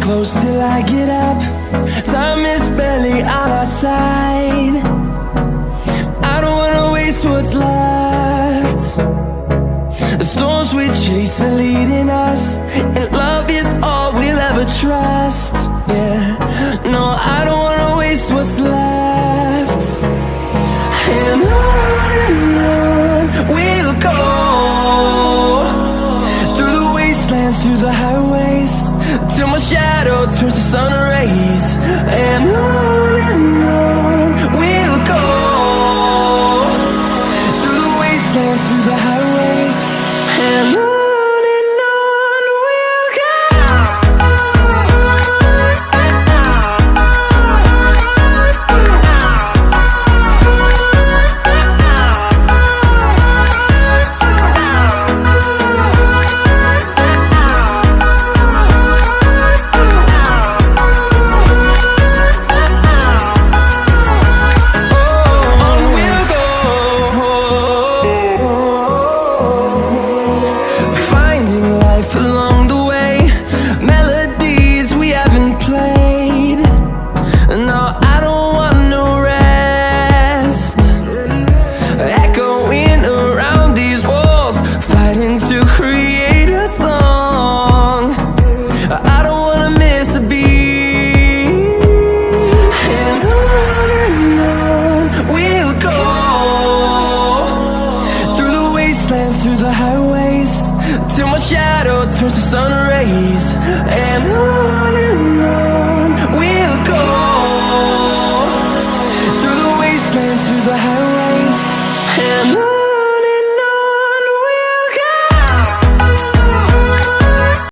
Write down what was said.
close till I get up. Time is barely on our side. I don't wanna waste what's left. The storms we chase are leading us, and love is all we'll ever trust. Yeah, no, I don't wanna waste what's left. And on we'll go, through the wastelands, through the highways, till my shadow turns to sun rays. And on we'll go, through the wastelands, through the highways, and on we'll go. Through the highways, till my shadow turns to sun rays. And